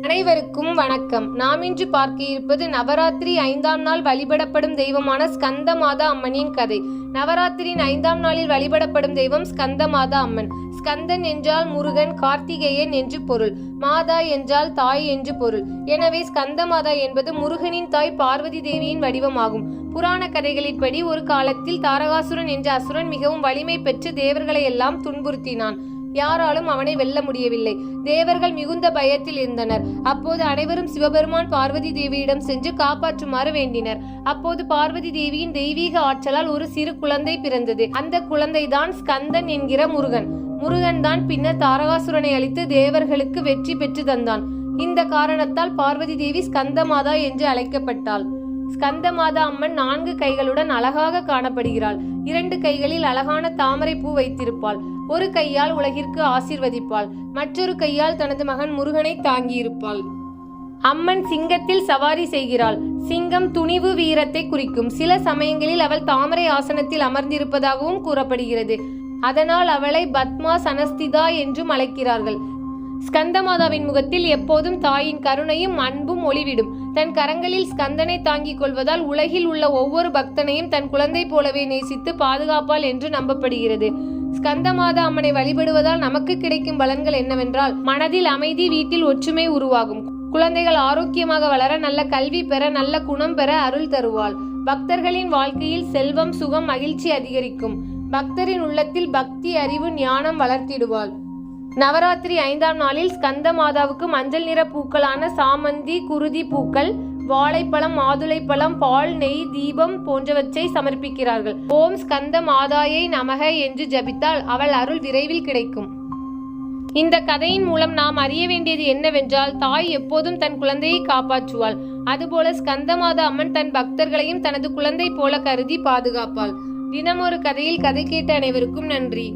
அனைவருக்கும் வணக்கம். நாம் இன்று பார்க்க இருப்பது நவராத்திரி 5ஆம் நாள் வழிபடப்படும் தெய்வமான ஸ்கந்தமாதா அம்மனின் கதை. நவராத்திரியின் 5ஆம் நாளில் வழிபடப்படும் தெய்வம் ஸ்கந்தமாதா அம்மன். ஸ்கந்தன் என்றால் முருகன், கார்த்திகேயன் என்று பொருள். மாதா என்றால் தாய் என்று பொருள். எனவே ஸ்கந்தமாதா என்பது முருகனின் தாய் பார்வதி தேவியின் வடிவமாகும். புராண கதைகளின்படி ஒரு காலத்தில் தாரகாசுரன் என்ற அசுரன் மிகவும் வலிமை பெற்று தேவர்களை எல்லாம் துன்புறுத்தினான். யாராலும் அவனை வெல்ல முடியவில்லை. தேவர்கள் மிகுந்த பயத்தில் இருந்தனர். அப்போது அனைவரும் சிவபெருமான் பார்வதி தேவியிடம் சென்று காப்பாற்றுமாறு வேண்டினர். அப்போது பார்வதி தேவியின் தெய்வீக ஆற்றலால் ஒரு சிறு குழந்தை பிறந்தது. அந்த குழந்தைதான் ஸ்கந்தன் என்கிற முருகன். முருகன் தான் பின்னர் தாரகாசுரனை அழித்து தேவர்களுக்கு வெற்றி பெற்று தந்தான். இந்த காரணத்தால் பார்வதி தேவி ஸ்கந்தமாதா என்று அழைக்கப்பட்டாள். ஸ்கந்தமாதா அம்மன் 4 கைகளுடன் அழகாக காணப்படுகிறாள். 2 கைகளில் அழகான தாமரை பூ வைத்திருப்பாள். ஒரு கையால் உலகிற்கு ஆசீர்வதிப்பாள். மற்றொரு கையால் தனது மகன் முருகனை தாங்கியிருப்பாள். அம்மன் சிங்கத்தில் சவாரி செய்கிறாள். சிங்கம் துணிவு, வீரத்தை குறிக்கும். சில சமயங்களில் அவள் தாமரை ஆசனத்தில் அமர்ந்திருப்பதாகவும் கூறப்படுகிறது. அதனால் அவளை பத்மா சனஸ்திதா என்றும் அழைக்கிறார்கள். ஸ்கந்தமாதாவின் முகத்தில் எப்போதும் தாயின் கருணையும் அன்பும் ஒளிவிடும். தன் கரங்களில் ஸ்கந்தனை தாங்கிக் கொள்வதால் உலகில் உள்ள ஒவ்வொரு பக்தனையும் தன் குழந்தை போலவே நேசித்து பாதுகாப்பாள் என்று நம்பப்படுகிறது. ஸ்கந்தமாதா அம்மனை வழிபடுவதால் நமக்கு கிடைக்கும் பலன்கள் என்னவென்றால், மனதில் அமைதி, வீட்டில் ஒற்றுமை உருவாகும், குழந்தைகள் ஆரோக்கியமாக வளர, நல்ல கல்வி பெற, நல்ல குணம் பெற அருள் தருவாள். பக்தர்களின் வாழ்க்கையில் செல்வம், சுகம், மகிழ்ச்சி அதிகரிக்கும். பக்தரின் உள்ளத்தில் பக்தி, அறிவு, ஞானம் வளர்த்திடுவாள். நவராத்திரி 5ஆம் நாளில் ஸ்கந்தமாதாவுக்கு மஞ்சள் நிற பூக்களான சாமந்தி, குருதி பூக்கள், வாழைப்பழம், மாதுளைப்பழம், பால், நெய், தீபம் போன்றவற்றை சமர்ப்பிக்கிறார்கள். ஓம் ஸ்கந்த மாதாயை நமக என்று ஜபித்தால் அவள் அருள் விரைவில் கிடைக்கும். இந்த கதையின் மூலம் நாம் அறிய வேண்டியது என்னவென்றால், தாய் எப்போதும் தன் குழந்தையை காப்பாற்றுவாள். அதுபோல ஸ்கந்தமாதா அம்மன் தன் பக்தர்களையும் தனது குழந்தை போல கருதி பாதுகாப்பாள். தினமொரு கதையில் கதை கேட்ட அனைவருக்கும் நன்றி.